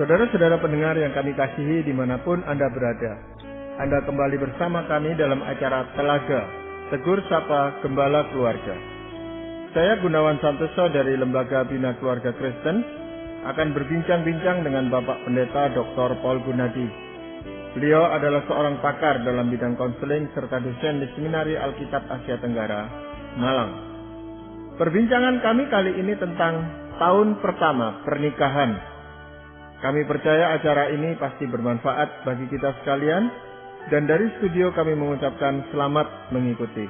Saudara-saudara pendengar yang kami kasihi dimanapun Anda berada, Anda kembali bersama kami dalam acara Telaga, Tegur Sapa Gembala Keluarga. Saya Gunawan Santoso dari Lembaga Bina Keluarga Kristen akan berbincang-bincang dengan Bapak Pendeta Dr. Paul Gunadi. Beliau adalah seorang pakar dalam bidang konseling serta dosen di Seminari Alkitab Asia Tenggara, Malang. Perbincangan kami kali ini tentang tahun pertama pernikahan. Kami percaya acara ini pasti bermanfaat bagi kita sekalian, dan dari studio kami mengucapkan selamat mengikuti.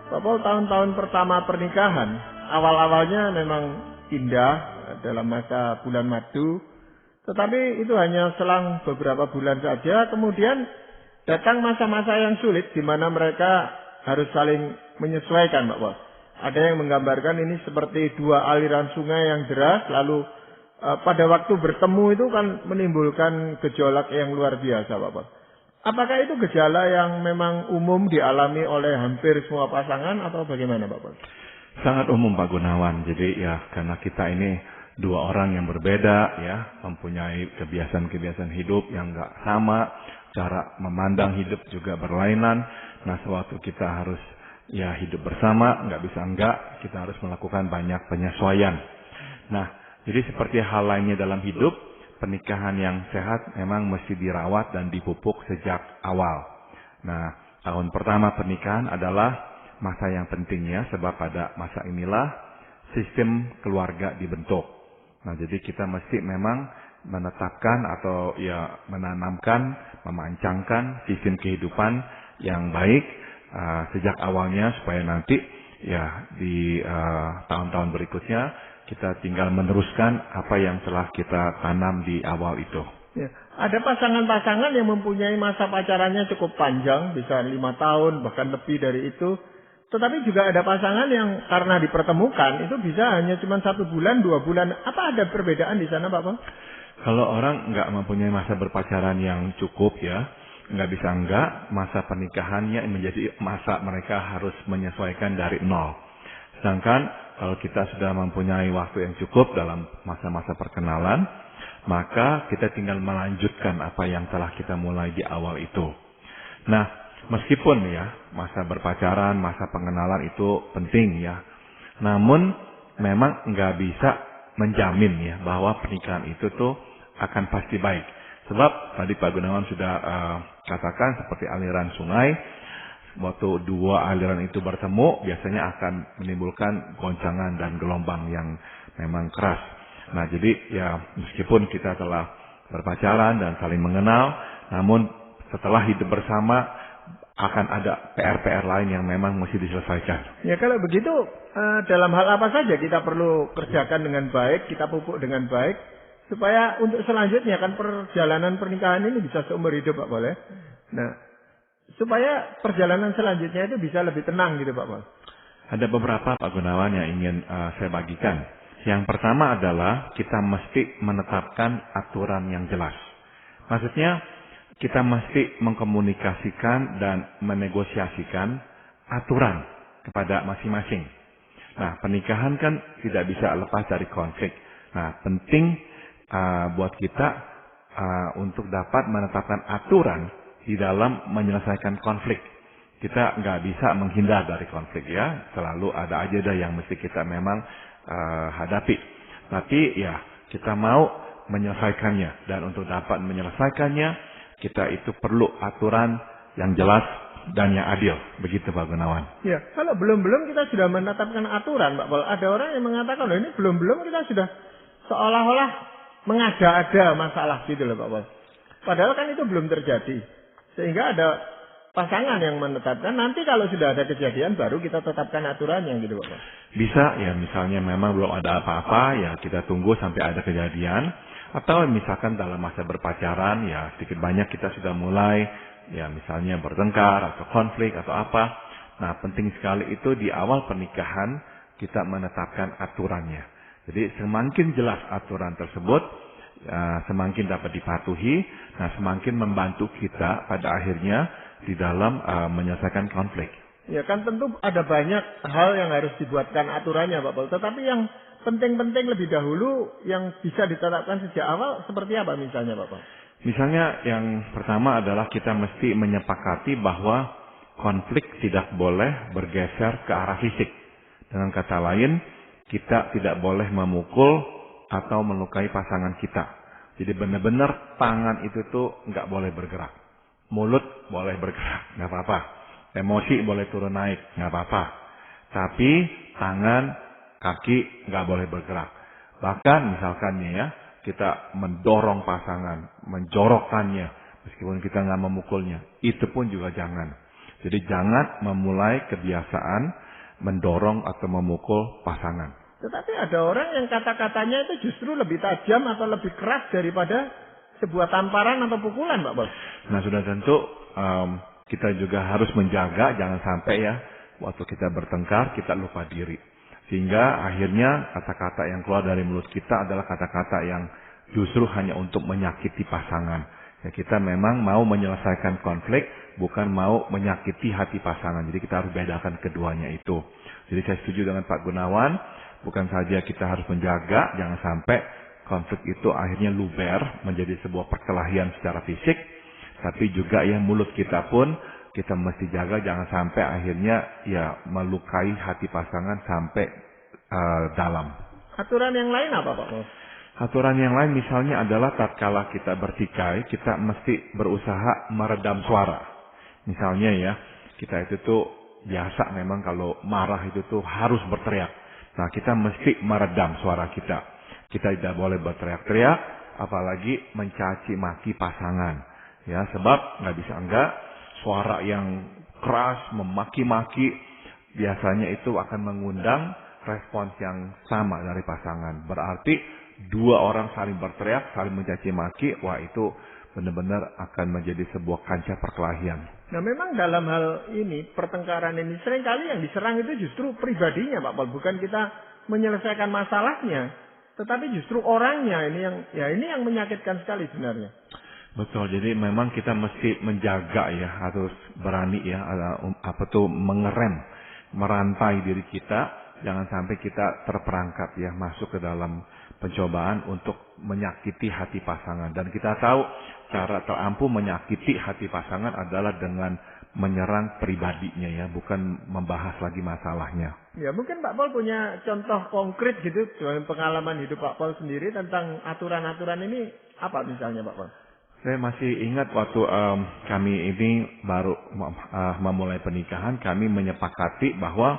Pak Paul, tahun-tahun pertama pernikahan, awal-awalnya memang indah dalam masa bulan madu, tetapi itu hanya selang beberapa bulan saja, kemudian datang masa-masa yang sulit di mana mereka harus saling menyesuaikan, Pak Paul. Ada yang menggambarkan ini seperti dua aliran sungai yang deras, lalu pada waktu bertemu itu kan menimbulkan gejolak yang luar biasa, Bapak. Apakah itu gejala yang memang umum dialami oleh hampir semua pasangan atau bagaimana, Bapak? Sangat umum, Pak Gunawan. Jadi ya karena kita ini dua orang yang berbeda, ya, mempunyai kebiasaan-kebiasaan hidup yang nggak sama, cara memandang hidup juga berlainan. Nah, sewaktu kita harus ya hidup bersama, nggak bisa enggak, kita harus melakukan banyak penyesuaian. Nah, jadi seperti hal lainnya dalam hidup, pernikahan yang sehat memang mesti dirawat dan dipupuk sejak awal. Nah, tahun pertama pernikahan adalah masa yang pentingnya, sebab pada masa inilah sistem keluarga dibentuk. Nah, jadi kita mesti memang menetapkan atau ya menanamkan, memancangkan sistem kehidupan yang baik sejak awalnya, supaya nanti ya di tahun-tahun berikutnya kita tinggal meneruskan apa yang telah kita tanam di awal itu. Ya, ada pasangan-pasangan yang mempunyai masa pacarannya cukup panjang, bisa 5 tahun, bahkan lebih dari itu. Tetapi juga ada pasangan yang karena dipertemukan, itu bisa hanya cuma 1 bulan, 2 bulan. Apa ada perbedaan di sana, Pak Paul? Kalau orang nggak mempunyai masa berpacaran yang cukup, ya, nggak bisa enggak, masa pernikahannya menjadi masa mereka harus menyesuaikan dari nol. Sedangkan kalau kita sudah mempunyai waktu yang cukup dalam masa-masa perkenalan, maka kita tinggal melanjutkan apa yang telah kita mulai di awal itu. Nah, meskipun ya masa berpacaran, masa pengenalan itu penting ya, namun memang nggak bisa menjamin ya bahwa pernikahan itu tuh akan pasti baik. Sebab tadi Pak Gunawan sudah katakan seperti aliran sungai. Waktu dua aliran itu bertemu, biasanya akan menimbulkan goncangan dan gelombang yang memang keras. Nah, jadi ya meskipun kita telah berpacaran dan saling mengenal, namun setelah hidup bersama akan ada PR-PR lain yang memang mesti diselesaikan. Ya, kalau begitu dalam hal apa saja kita perlu kerjakan dengan baik, kita pupuk dengan baik, supaya untuk selanjutnya kan perjalanan pernikahan ini bisa seumur hidup, Pak Boleh. Nah, supaya perjalanan selanjutnya itu bisa lebih tenang gitu, Pak Paul. Ada beberapa, Pak Gunawan, yang ingin saya bagikan. Yang pertama adalah kita mesti menetapkan aturan yang jelas. Maksudnya kita mesti mengkomunikasikan dan menegosiasikan aturan kepada masing-masing. Nah, pernikahan kan tidak bisa lepas dari konflik. Nah, penting buat kita untuk dapat menetapkan aturan di dalam menyelesaikan konflik. Kita nggak bisa menghindar dari konflik ya. Selalu ada aja dah yang mesti kita memang hadapi. Tapi ya kita mau menyelesaikannya. Dan untuk dapat menyelesaikannya, kita itu perlu aturan yang jelas dan yang adil. Begitu, Pak Gunawan. Ya, kalau belum-belum kita sudah menetapkan aturan, Pak Paul. Ada orang yang mengatakan, loh ini belum-belum kita sudah seolah-olah mengada-ada masalah gitu loh, Pak Paul. Padahal kan itu belum terjadi. Sehingga ada pasangan yang menetapkan, nanti kalau sudah ada kejadian baru kita tetapkan aturannya gitu, Bapak. Bisa ya, misalnya memang belum ada apa-apa ya kita tunggu sampai ada kejadian. Atau misalkan dalam masa berpacaran ya sedikit banyak kita sudah mulai ya misalnya bertengkar atau konflik atau apa. Nah, penting sekali itu di awal pernikahan kita menetapkan aturannya. Jadi semakin jelas aturan tersebut, semakin dapat dipatuhi, nah semakin membantu kita pada akhirnya di dalam menyelesaikan konflik. Ya kan tentu ada banyak hal yang harus dibuatkan aturannya, Pak Paul. Tetapi yang penting-penting lebih dahulu yang bisa ditetapkan sejak awal seperti apa misalnya Bapak? Misalnya yang pertama adalah kita mesti menyepakati bahwa konflik tidak boleh bergeser ke arah fisik. Dengan kata lain, kita tidak boleh memukul atau melukai pasangan kita. Jadi benar-benar tangan itu tuh nggak boleh bergerak. Mulut boleh bergerak, nggak apa-apa. Emosi boleh turun naik, nggak apa-apa. Tapi tangan, kaki nggak boleh bergerak. Bahkan misalkannya ya, kita mendorong pasangan, menjorokkannya, meskipun kita nggak memukulnya, itu pun juga jangan. Jadi jangan memulai kebiasaan mendorong atau memukul pasangan. Tetapi ada orang yang kata-katanya itu justru lebih tajam atau lebih keras daripada sebuah tamparan atau pukulan, Pak Bos. Nah sudah tentu kita juga harus menjaga, jangan sampai ya waktu kita bertengkar kita lupa diri. Sehingga akhirnya kata-kata yang keluar dari mulut kita adalah kata-kata yang justru hanya untuk menyakiti pasangan. Ya kita memang mau menyelesaikan konflik, bukan mau menyakiti hati pasangan. Jadi kita harus bedakan keduanya itu. Jadi saya setuju dengan Pak Gunawan, bukan saja kita harus menjaga, jangan sampai konflik itu akhirnya luber menjadi sebuah perkelahian secara fisik, tapi juga yang mulut kita pun kita mesti jaga, jangan sampai akhirnya ya melukai hati pasangan sampai dalam. Aturan yang lain apa Pak? Aturan yang lain misalnya adalah tatkala kita bertikai, kita mesti berusaha meredam suara. Misalnya ya, kita itu tuh biasa memang kalau marah itu tuh harus berteriak. Nah kita mesti meredam suara kita. Kita tidak boleh berteriak-teriak, apalagi mencaci maki pasangan. Ya, sebab nggak bisa enggak, suara yang keras, memaki-maki, biasanya itu akan mengundang respons yang sama dari pasangan. Berarti dua orang saling berteriak, saling mencaci maki, wah itu benar-benar akan menjadi sebuah kancah perkelahian. Nah memang dalam hal ini, pertengkaran ini seringkali yang diserang itu justru pribadinya Pak Pol. Bukan kita menyelesaikan masalahnya, tetapi justru orangnya ini yang menyakitkan sekali sebenarnya. Betul, jadi memang kita mesti menjaga ya, harus berani ya, mengerem, merantai diri kita, jangan sampai kita terperangkap ya, masuk ke dalam pencobaan untuk menyakiti hati pasangan. Dan kita tahu cara terampuh menyakiti hati pasangan adalah dengan menyerang pribadinya ya, bukan membahas lagi masalahnya. Ya mungkin Pak Pol punya contoh konkret gitu dalam pengalaman hidup Pak Pol sendiri tentang aturan-aturan ini apa misalnya Pak Pol? Saya masih ingat waktu kami ini baru memulai pernikahan, kami menyepakati bahwa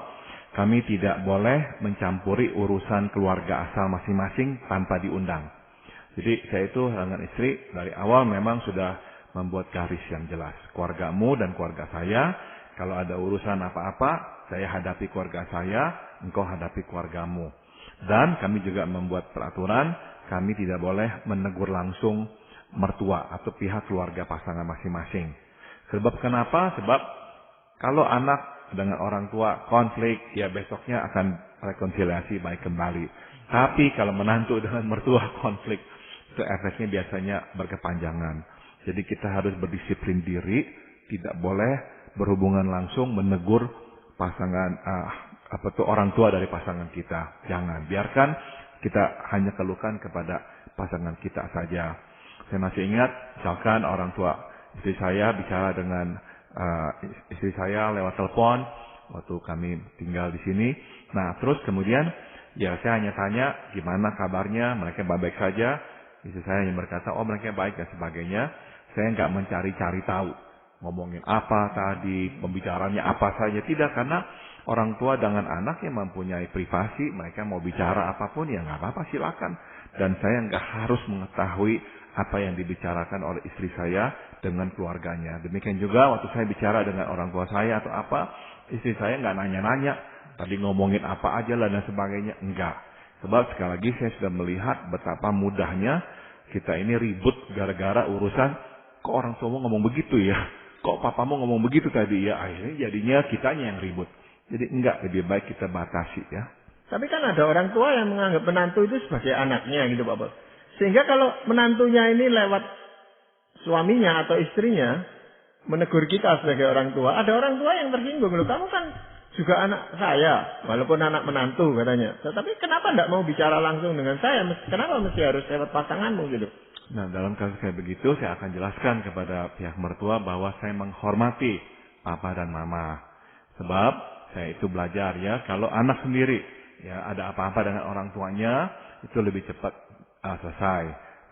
kami tidak boleh mencampuri urusan keluarga asal masing-masing tanpa diundang. Jadi saya itu dengan istri dari awal memang sudah membuat garis yang jelas. Keluargamu dan keluarga saya, kalau ada urusan apa-apa, saya hadapi keluarga saya, engkau hadapi keluargamu. Dan kami juga membuat peraturan, kami tidak boleh menegur langsung mertua atau pihak keluarga pasangan masing-masing. Sebab kenapa? Sebab kalau anak dengan orang tua konflik, ya besoknya akan rekonsiliasi baik kembali. Tapi kalau menantu dengan mertua konflik, itu efeknya biasanya berkepanjangan. Jadi kita harus berdisiplin diri, tidak boleh berhubungan langsung menegur pasangan orang tua dari pasangan kita. Jangan, biarkan kita hanya keluhkan kepada pasangan kita saja. Saya masih ingat, misalkan orang tua istri saya bicara dengan istri saya lewat telepon waktu kami tinggal di sini. Nah, terus kemudian ya saya hanya tanya gimana kabarnya, mereka baik-baik saja. Istri saya hanya berkata, oh mereka baik dan sebagainya. Saya nggak mencari-cari tahu ngomongin apa tadi, pembicaraannya apa saja. Tidak, karena orang tua dengan anak yang mempunyai privasi, mereka mau bicara apapun ya nggak apa-apa, silakan. Dan saya nggak harus mengetahui apa yang dibicarakan oleh istri saya dengan keluarganya. Demikian juga waktu saya bicara dengan orang tua saya atau apa, istri saya nggak nanya-nanya tadi ngomongin apa aja lah dan sebagainya. Enggak. Sebab sekali lagi saya sudah melihat betapa mudahnya kita ini ribut gara-gara urusan, kok orang tuamu ngomong begitu ya, kok papamu ngomong begitu tadi ya, akhirnya jadinya kitanya yang ribut. Jadi enggak, lebih baik kita batasi ya. Tapi kan ada orang tua yang menganggap menantu itu sebagai anaknya gitu Pak Bos. Sehingga kalau menantunya ini lewat suaminya atau istrinya menegur kita sebagai orang tua, ada orang tua yang tersinggung. Loh, kamu kan juga anak saya, walaupun anak menantu katanya. Tetapi kenapa tidak mau bicara langsung dengan saya? Kenapa mesti harus lewat pasanganmu gitu? Nah, dalam kasus kayak begitu, saya akan jelaskan kepada pihak mertua bahwa saya menghormati papa dan mama. Sebab saya itu belajar ya, kalau anak sendiri ya ada apa-apa dengan orang tuanya, itu lebih cepat selesai.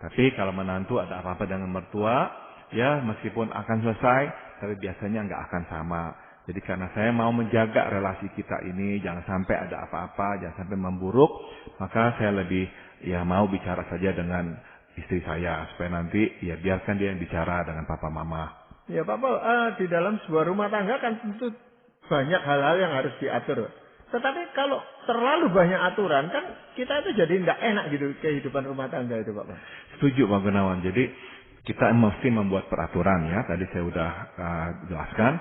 Tapi kalau menantu ada apa-apa dengan mertua, ya meskipun akan selesai, tapi biasanya nggak akan sama. Jadi karena saya mau menjaga relasi kita ini, jangan sampai ada apa-apa, jangan sampai memburuk, maka saya lebih ya mau bicara saja dengan istri saya, supaya nanti ya biarkan dia yang bicara dengan papa mama. Ya Pak Paul, di dalam sebuah rumah tangga kan tentu banyak hal-hal yang harus diatur. Tetapi kalau terlalu banyak aturan kan kita itu jadi tidak enak gitu kehidupan rumah tangga itu Pak Paul. Setuju Pak Gunawan. Jadi kita mesti membuat peraturan ya. Tadi saya sudah jelaskan.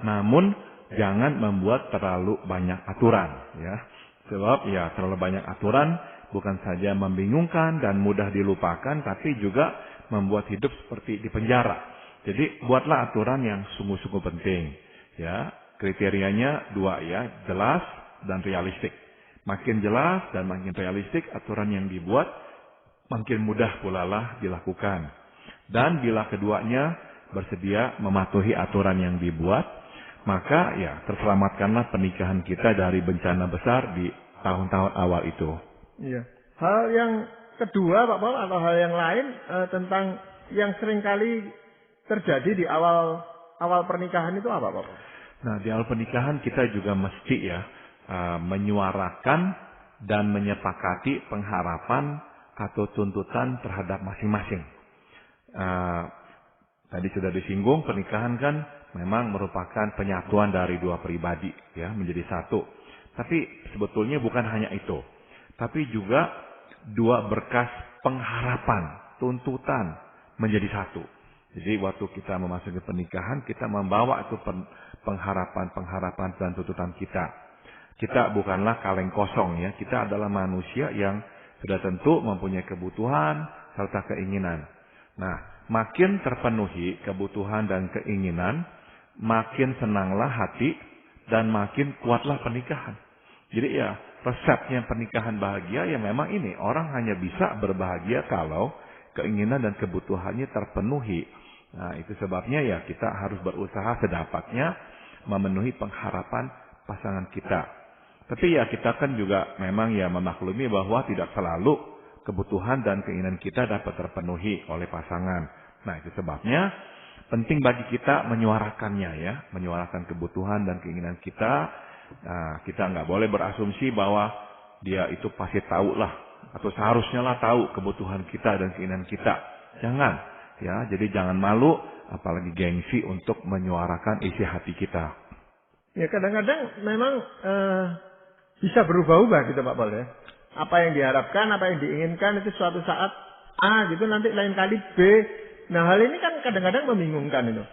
Namun jangan membuat terlalu banyak aturan ya. Sebab ya terlalu banyak aturan bukan saja membingungkan dan mudah dilupakan, tapi juga membuat hidup seperti di penjara. Jadi buatlah aturan yang sungguh-sungguh penting ya. Kriterianya 2 ya, jelas dan realistik. Makin jelas dan makin realistik aturan yang dibuat, makin mudah pula lah dilakukan. Dan bila keduanya bersedia mematuhi aturan yang dibuat, maka ya terselamatkanlah pernikahan kita dari bencana besar di tahun-tahun awal itu. Iya. Hal yang kedua Pak Paul atau hal yang lain tentang yang seringkali terjadi di awal pernikahan itu apa Pak Paul? Nah, di awal pernikahan kita juga mesti ya menyuarakan dan menyepakati pengharapan atau tuntutan terhadap masing-masing. Tadi sudah disinggung, pernikahan kan memang merupakan penyatuan dari dua pribadi ya menjadi satu. Tapi sebetulnya bukan hanya itu, tapi juga dua berkas pengharapan, tuntutan menjadi satu. Jadi waktu kita memasuki pernikahan, kita membawa itu pengharapan dan tuntutan kita. Kita bukanlah kaleng kosong ya. Kita adalah manusia yang sudah tentu mempunyai kebutuhan serta keinginan. Nah, makin terpenuhi kebutuhan dan keinginan, makin senanglah hati dan makin kuatlah pernikahan. Jadi ya, resepnya pernikahan bahagia ya memang ini. Orang hanya bisa berbahagia kalau keinginan dan kebutuhannya terpenuhi. Nah, itu sebabnya ya kita harus berusaha sedapatnya memenuhi pengharapan pasangan kita. Tapi ya kita kan juga memang ya memaklumi bahwa tidak selalu kebutuhan dan keinginan kita dapat terpenuhi oleh pasangan. Nah, itu sebabnya penting bagi kita menyuarakannya ya, menyuarakan kebutuhan dan keinginan kita. Nah, kita nggak boleh berasumsi bahwa dia itu pasti tahu lah atau seharusnya lah tahu kebutuhan kita dan keinginan kita. Jangan. Ya, jadi jangan malu, apalagi gengsi untuk menyuarakan isi hati kita. Ya kadang-kadang memang bisa berubah-ubah gitu Pak Paul ya. Apa yang diharapkan, apa yang diinginkan itu suatu saat A gitu, nanti lain kali B. Nah hal ini kan kadang-kadang membingungkan itu.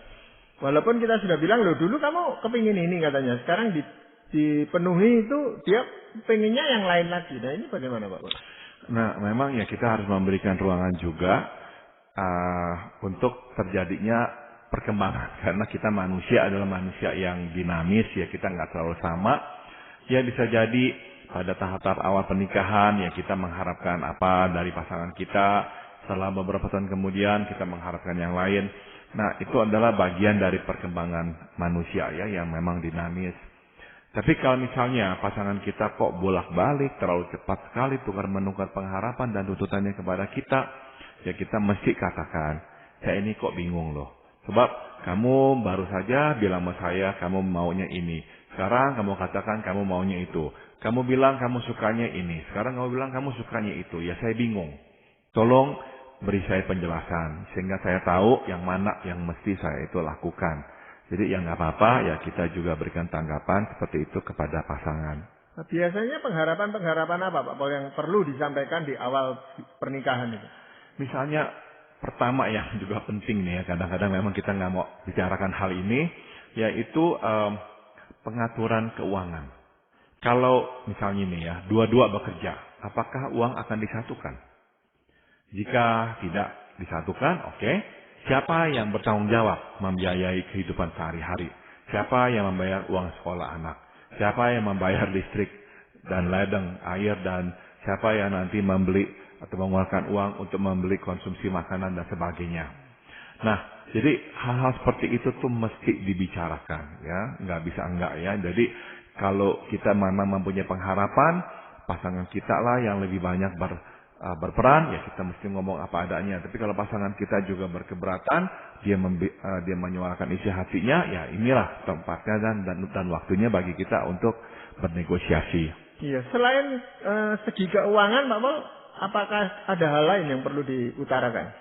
Walaupun kita sudah bilang, loh dulu kamu kepingin ini katanya. Sekarang dipenuhi itu dia pengennya yang lain lagi. Nah ini bagaimana Pak Paul? Nah memang ya kita harus memberikan ruangan juga untuk terjadinya perkembangan, karena kita manusia adalah manusia yang dinamis ya, kita nggak selalu sama ya. Bisa jadi pada tahap-tahap awal pernikahan ya kita mengharapkan apa dari pasangan kita, setelah beberapa tahun kemudian kita mengharapkan yang lain. Nah itu adalah bagian dari perkembangan manusia ya yang memang dinamis. Tapi kalau misalnya pasangan kita kok bolak-balik terlalu cepat sekali tukar-menukar pengharapan dan tuntutannya kepada kita, ya kita mesti katakan, saya ini kok bingung loh. Sebab kamu baru saja bilang sama saya kamu maunya ini. Sekarang kamu katakan kamu maunya itu. Kamu bilang kamu sukanya ini. Sekarang kamu bilang kamu sukanya itu. Ya saya bingung. Tolong beri saya penjelasan. Sehingga saya tahu yang mana yang mesti saya itu lakukan. Jadi ya nggak apa-apa ya kita juga berikan tanggapan seperti itu kepada pasangan. Nah, biasanya pengharapan apa Pak Paul yang perlu disampaikan di awal pernikahan itu? Misalnya pertama yang juga penting nih ya, kadang-kadang memang kita nggak mau bicarakan hal ini, yaitu pengaturan keuangan. Kalau misalnya nih ya, dua-dua bekerja, apakah uang akan disatukan? Jika tidak disatukan, oke. Siapa yang bertanggung jawab membiayai kehidupan sehari-hari? Siapa yang membayar uang sekolah anak? Siapa yang membayar listrik dan ledeng air, dan siapa yang nanti membeli atau mengeluarkan uang untuk membeli konsumsi makanan dan sebagainya. Nah, jadi hal-hal seperti itu tuh mesti dibicarakan, ya, nggak bisa enggak, ya. Jadi kalau kita memang mempunyai pengharapan, pasangan kita lah yang lebih banyak berperan, ya kita mesti ngomong apa adanya. Tapi kalau pasangan kita juga berkeberatan, dia menyuarakan isi hatinya, ya inilah tempatnya dan waktunya bagi kita untuk bernegosiasi. Iya, selain segi keuangan, Pak Pol, apakah ada hal lain yang perlu diutarakan?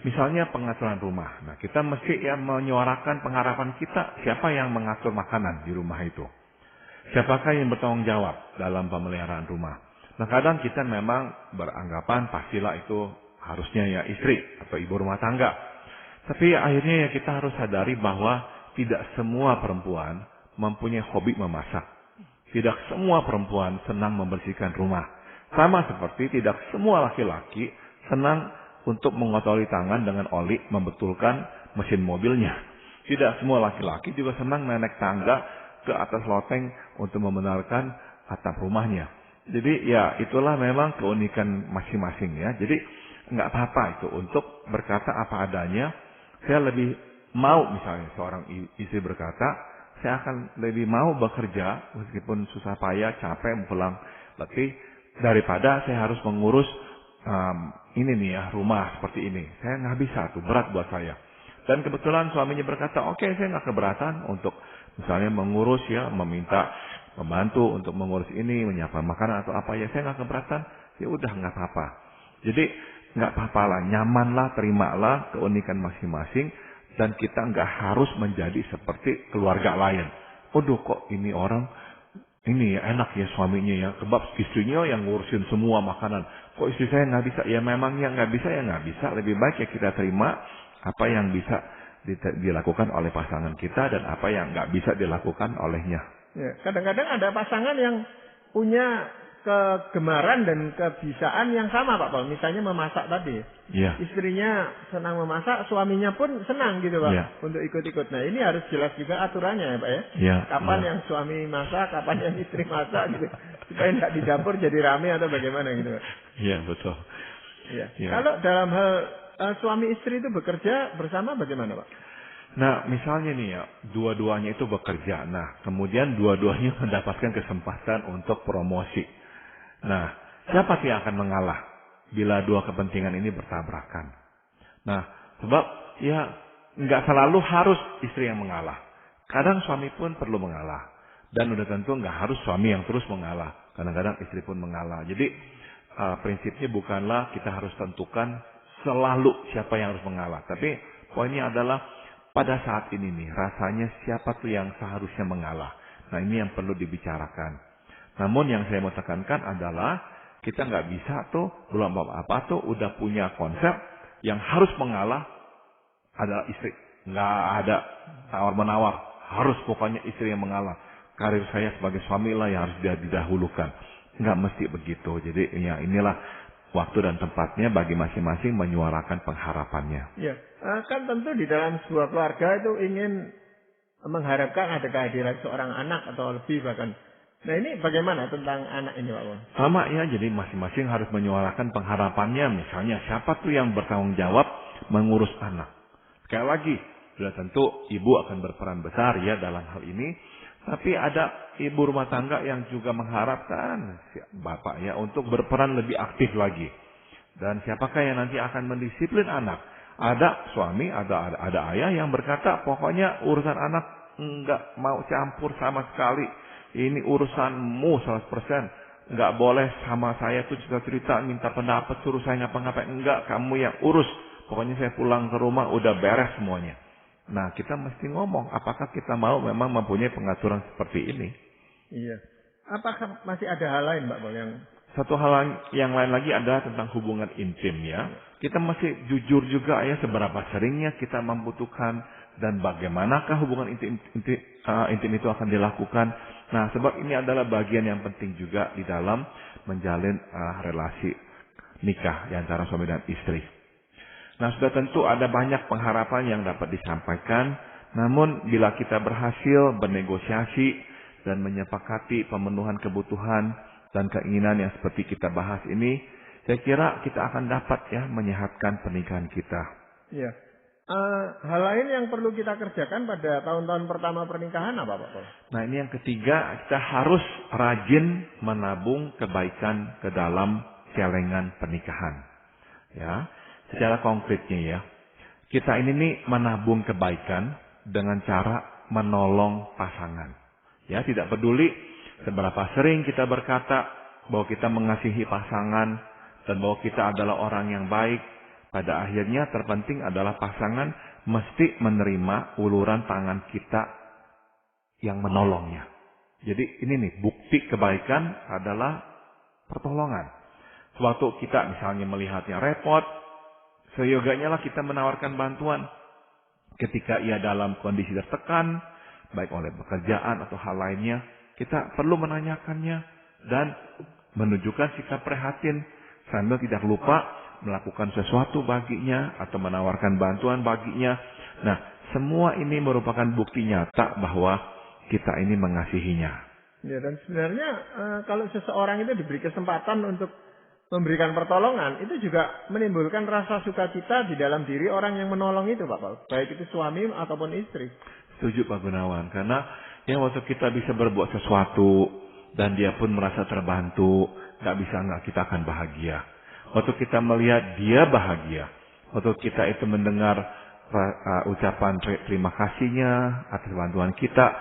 Misalnya pengaturan rumah. Nah, kita mesti ya menyuarakan pengharapan kita, siapa yang mengatur makanan di rumah itu. Siapakah yang bertanggung jawab dalam pemeliharaan rumah. Nah, kadang kita memang beranggapan pastilah itu harusnya ya istri atau ibu rumah tangga. Tapi akhirnya ya kita harus sadari bahwa tidak semua perempuan mempunyai hobi memasak. Tidak semua perempuan senang membersihkan rumah. Sama seperti tidak semua laki-laki senang untuk mengotori tangan dengan oli membetulkan mesin mobilnya. Tidak semua laki-laki juga senang naik tangga ke atas loteng untuk membenarkan atap rumahnya. Jadi ya itulah memang keunikan masing-masing, ya. Jadi nggak apa-apa itu untuk berkata apa adanya. Saya lebih mau, misalnya seorang istri berkata, saya akan lebih mau bekerja meskipun susah payah, capek, pulang letih, daripada saya harus mengurus ini nih ya, rumah seperti ini. Saya nggak bisa, tuh berat buat saya. Dan kebetulan suaminya berkata, oke, saya nggak keberatan untuk misalnya mengurus, ya, meminta membantu untuk mengurus ini, menyiapkan makanan atau apa, ya saya nggak keberatan. Ya udah, nggak apa-apa. Jadi nggak apa-apa lah, nyamanlah, terimalah keunikan masing-masing, dan kita nggak harus menjadi seperti keluarga lain. Waduh, kok ini orang ini ya enak ya suaminya ya, sebab istrinya yang ngurusin semua makanan. Kok istri saya nggak bisa? Ya memang yang nggak bisa ya nggak bisa. Lebih baik ya kita terima apa yang bisa dilakukan oleh pasangan kita dan apa yang nggak bisa dilakukan olehnya. Ya, kadang-kadang ada pasangan yang punya kegemaran dan kebisaan yang sama, Pak Pol. Misalnya memasak tadi. Ya. Istrinya senang memasak, suaminya pun senang gitu, Pak, ya, untuk ikut-ikut. Nah, ini harus jelas juga aturannya ya, Pak, ya. Ya. Kapan Ya. yang suami masak, kapan yang istri masak gitu. Supaya tidak di dapur jadi rame atau bagaimana gitu, Pak. Iya, betul. Ya. Ya. Kalau dalam hal suami istri itu bekerja bersama bagaimana, Pak? Nah, misalnya nih ya, dua-duanya itu bekerja. Nah, kemudian dua-duanya mendapatkan kesempatan untuk promosi. Nah, siapa sih yang akan mengalah bila dua kepentingan ini bertabrakan? Nah, sebab ya nggak selalu harus istri yang mengalah. Kadang suami pun perlu mengalah. Dan udah tentu nggak harus suami yang terus mengalah. Kadang-kadang istri pun mengalah. Jadi prinsipnya bukanlah kita harus tentukan selalu siapa yang harus mengalah. Tapi poinnya adalah pada saat ini nih, rasanya siapa tuh yang seharusnya mengalah. Nah, ini yang perlu dibicarakan. Namun yang saya mau tekankan adalah kita nggak bisa tuh belum apa-apa tuh udah punya konsep yang harus mengalah adalah istri. Nggak ada tawar-menawar. Harus pokoknya istri yang mengalah. Karir saya sebagai suami lah yang harus didahulukan. Nggak mesti begitu. Jadi ya inilah waktu dan tempatnya bagi masing-masing menyuarakan pengharapannya. Ya, kan tentu di dalam sebuah keluarga itu ingin mengharapkan ada kehadiran seorang anak atau lebih bahkan. Nah, ini bagaimana tentang anak ini, Pak Won? Sama ya, jadi masing-masing harus menyuarakan pengharapannya. Misalnya siapa tuh yang bertanggung jawab mengurus anak. Sekali lagi, sudah tentu ibu akan berperan besar ya dalam hal ini. Tapi ada ibu rumah tangga yang juga mengharapkan bapak ya untuk berperan lebih aktif lagi. Dan siapakah yang nanti akan mendisiplin anak? Ada suami, ada ayah yang berkata, pokoknya urusan anak enggak mau campur sama sekali. Ini urusanmu 100%. Enggak boleh sama saya tuh cerita-cerita, minta pendapat, suruh saya ngapa-ngapain. Enggak, kamu yang urus. Pokoknya saya pulang ke rumah udah beres semuanya. Nah, kita mesti ngomong, apakah kita mau memang mempunyai pengaturan seperti ini? Iya. Apakah masih ada hal lain, Pak Pol, yang... Satu hal yang lain lagi adalah tentang hubungan intim ya. Kita mesti jujur juga ya seberapa seringnya kita membutuhkan dan bagaimanakah hubungan intim itu akan dilakukan. Nah, sebab ini adalah bagian yang penting juga di dalam menjalin relasi nikah antara suami dan istri. Nah, sudah tentu ada banyak pengharapan yang dapat disampaikan. Namun bila kita berhasil bernegosiasi dan menyepakati pemenuhan kebutuhan dan keinginan yang seperti kita bahas ini, saya kira kita akan dapat ya menyehatkan pernikahan kita. Iya. Hal lain yang perlu kita kerjakan pada tahun-tahun pertama pernikahan apa Pak Paul? Nah ini yang ketiga, kita harus rajin menabung kebaikan ke dalam celengan pernikahan. Ya, secara konkretnya ya, kita ini nih menabung kebaikan dengan cara menolong pasangan. Ya, tidak peduli seberapa sering kita berkata bahwa kita mengasihi pasangan dan bahwa kita adalah orang yang baik. Pada akhirnya terpenting adalah pasangan mesti menerima uluran tangan kita yang menolongnya. Jadi ini nih, bukti kebaikan adalah pertolongan. Suatu kita misalnya melihatnya repot, seyoganya lah kita menawarkan bantuan. Ketika ia dalam kondisi tertekan, baik oleh pekerjaan atau hal lainnya, kita perlu menanyakannya dan menunjukkan sikap prihatin sambil tidak lupa melakukan sesuatu baginya atau menawarkan bantuan baginya. Nah, semua ini merupakan bukti nyata bahwa kita ini mengasihinya. Ya, dan sebenarnya kalau seseorang itu diberi kesempatan untuk memberikan pertolongan, itu juga menimbulkan rasa sukacita di dalam diri orang yang menolong itu, Pak Paul. Baik itu suami ataupun istri. Setuju Pak Gunawan, karena yang waktu kita bisa berbuat sesuatu dan dia pun merasa terbantu, nggak kita akan bahagia. Waktu kita melihat dia bahagia, waktu kita itu mendengar ucapan terima kasihnya atas bantuan kita,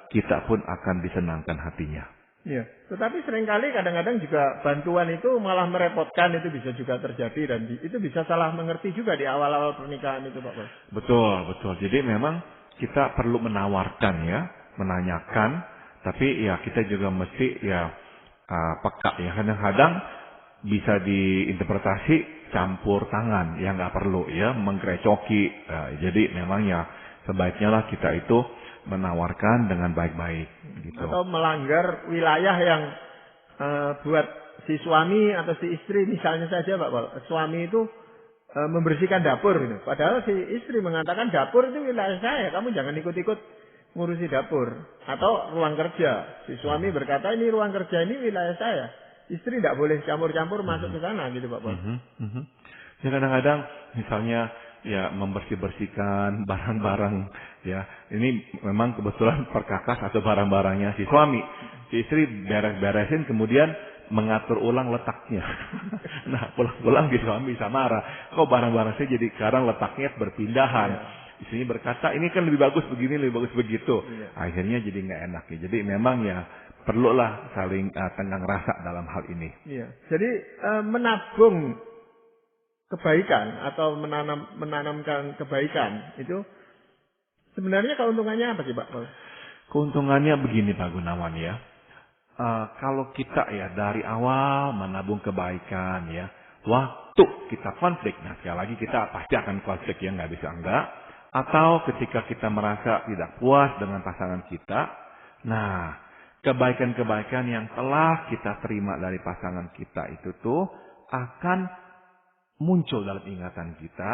kita pun akan disenangkan hatinya. Iya, tetapi seringkali kadang-kadang juga bantuan itu malah merepotkan, itu bisa juga terjadi dan itu bisa salah mengerti juga di awal-awal pernikahan itu, Pak Bos. Betul. Jadi memang kita perlu menawarkan ya, menanyakan, tapi ya kita juga mesti ya peka ya. Kadang-kadang bisa diinterpretasi campur tangan, ya nggak perlu ya menggerecoki. Jadi memang ya sebaiknya lah kita itu menawarkan dengan baik-baik gitu. Atau melanggar wilayah yang buat si suami atau si istri, misalnya saja Pak Paul, suami itu membersihkan dapur gitu. Padahal si istri mengatakan dapur itu wilayah saya, kamu jangan ikut-ikut ngurusi dapur. Atau ruang kerja, si suami berkata ini ruang kerja ini wilayah saya. Istri tidak boleh campur-campur masuk ke sana gitu Pak Paul. Ya kadang-kadang misalnya ya membersih-bersihkan barang-barang ya. Ini memang kebetulan perkakas atau barang-barangnya si suami. Si istri beres-beresin kemudian mengatur ulang letaknya. Nah pulang-pulang si suami bisa marah. Kok barang-barang saya jadi sekarang letaknya berpindahan. Istrinya berkata ini kan lebih bagus begini, lebih bagus begitu. Akhirnya jadi nggak enak ya. Jadi memang ya perlulah saling tenggang rasa dalam hal ini. Iya. Jadi menabung kebaikan atau menanamkan kebaikan itu sebenarnya keuntungannya apa sih Pak? Keuntungannya begini Pak Gunawan ya. Kalau kita ya dari awal menabung kebaikan ya, waktu kita konflik, nah sekali lagi kita pasti akan konflik ya, nggak bisa enggak. Atau ketika kita merasa tidak puas dengan pasangan kita, nah kebaikan-kebaikan yang telah kita terima dari pasangan kita itu tuh akan muncul dalam ingatan kita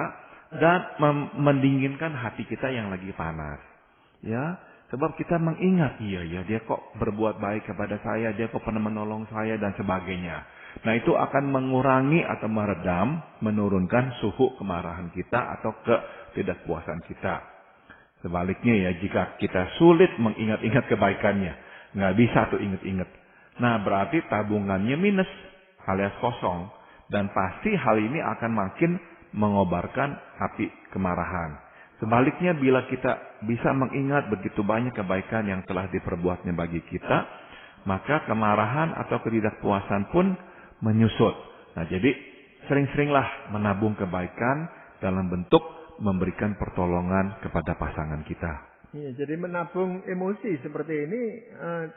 dan mendinginkan hati kita yang lagi panas. Ya, sebab kita mengingat iya dia kok berbuat baik kepada saya, dia kok pernah menolong saya dan sebagainya. Nah, itu akan mengurangi atau meredam, menurunkan suhu kemarahan kita atau ketidakpuasan kita. Sebaliknya ya, jika kita sulit mengingat-ingat kebaikannya, nggak bisa tuh inget-inget. Nah berarti tabungannya minus alias kosong. Dan pasti hal ini akan makin mengobarkan api kemarahan. Sebaliknya bila kita bisa mengingat begitu banyak kebaikan yang telah diperbuatnya bagi kita, maka kemarahan atau ketidakpuasan pun menyusut. Nah jadi sering-seringlah menabung kebaikan dalam bentuk memberikan pertolongan kepada pasangan kita. Iya, jadi menabung emosi seperti ini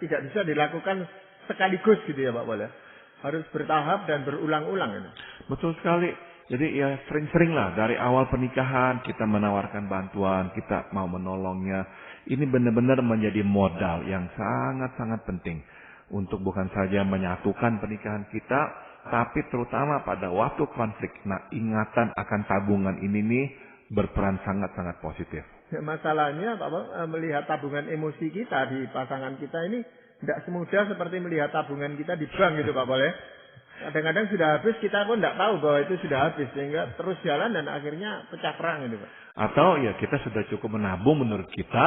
tidak bisa dilakukan sekaligus gitu ya Pak Paul ya. Harus bertahap dan berulang-ulang ini. Betul sekali. Jadi ya sering-seringlah dari awal pernikahan kita menawarkan bantuan, kita mau menolongnya. Ini benar-benar menjadi modal yang sangat-sangat penting untuk bukan saja menyatukan pernikahan kita, tapi terutama pada waktu konflik. Nah, ingatan akan tabungan ini nih berperan sangat-sangat positif. Masalahnya Pak Pol, melihat tabungan emosi kita di pasangan kita ini tidak semudah seperti melihat tabungan kita di bank gitu Pak Pol ya. Kadang-kadang sudah habis, kita pun tidak tahu bahwa itu sudah habis, sehingga terus jalan dan akhirnya pecah perang gitu Pak. Atau ya kita sudah cukup menabung menurut kita,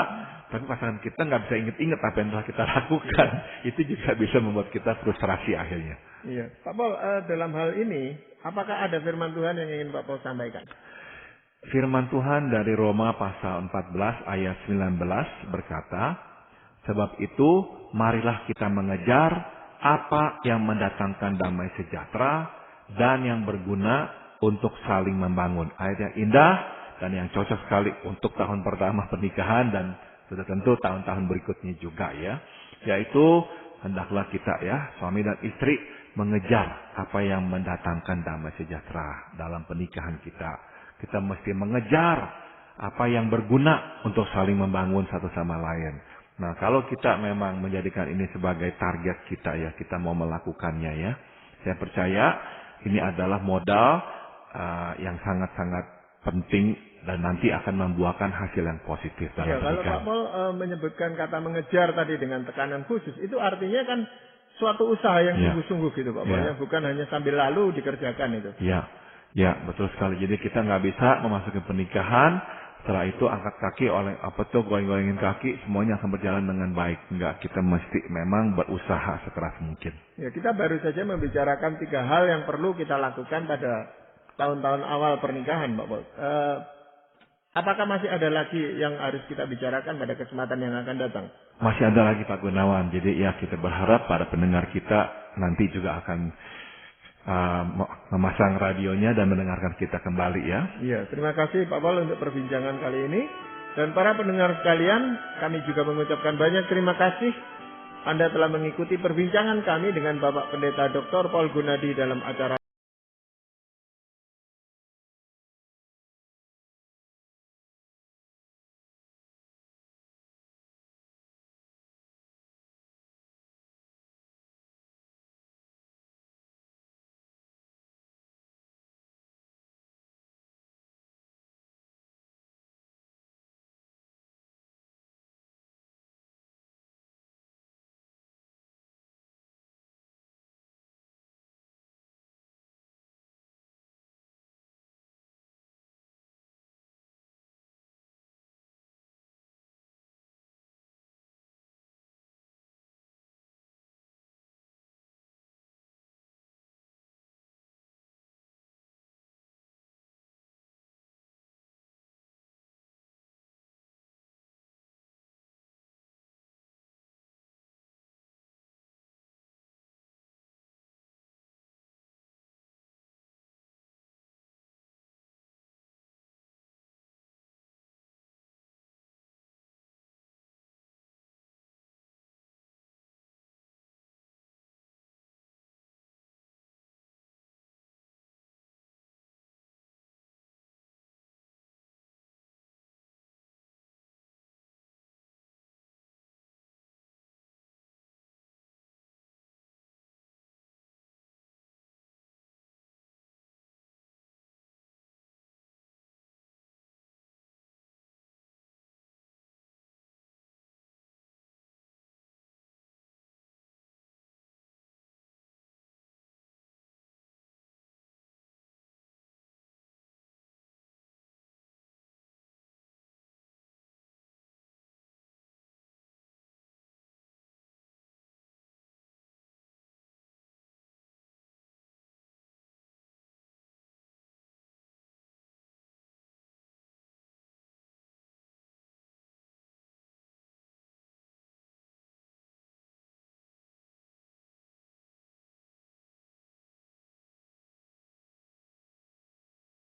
tapi pasangan kita nggak bisa inget-inget apa yang telah kita lakukan. Itu juga bisa membuat kita frustrasi akhirnya. Iya, Pak Pol, dalam hal ini, apakah ada firman Tuhan yang ingin Pak Pol sampaikan? Firman Tuhan dari Roma pasal 14 ayat 19 berkata, sebab itu marilah kita mengejar apa yang mendatangkan damai sejahtera dan yang berguna untuk saling membangun. Ayat yang indah dan yang cocok sekali untuk tahun pertama pernikahan dan sudah tentu tahun-tahun berikutnya juga ya. Yaitu hendaklah kita ya, suami dan istri mengejar apa yang mendatangkan damai sejahtera dalam pernikahan kita. Kita mesti mengejar apa yang berguna untuk saling membangun satu sama lain. Nah, kalau kita memang menjadikan ini sebagai target kita ya, kita mau melakukannya ya. Saya percaya ini adalah modal yang sangat-sangat penting dan nanti akan membuahkan hasil yang positif dalam pernikahan. Kalau Pak Pol menyebutkan kata mengejar tadi dengan tekanan khusus, itu artinya kan suatu usaha yang sungguh-sungguh gitu Pak Pol, bukan hanya sambil lalu dikerjakan itu. Ya, betul sekali. Jadi kita nggak bisa memasuki pernikahan. Setelah itu angkat kaki oleh goyang-goyangin kaki, semuanya akan berjalan dengan baik. Enggak, kita mesti memang berusaha sekeras mungkin. Ya, kita baru saja membicarakan 3 hal yang perlu kita lakukan pada tahun-tahun awal pernikahan, Pak Pol. Apakah masih ada lagi yang harus kita bicarakan pada kesempatan yang akan datang? Masih ada lagi Pak Gunawan. Jadi ya kita berharap para pendengar kita nanti juga akan memasang radionya dan mendengarkan kita kembali ya. Iya, terima kasih Pak Pol untuk perbincangan kali ini. Dan para pendengar sekalian, kami juga mengucapkan banyak terima kasih Anda telah mengikuti perbincangan kami dengan Bapak Pendeta Dr. Paul Gunadi dalam acara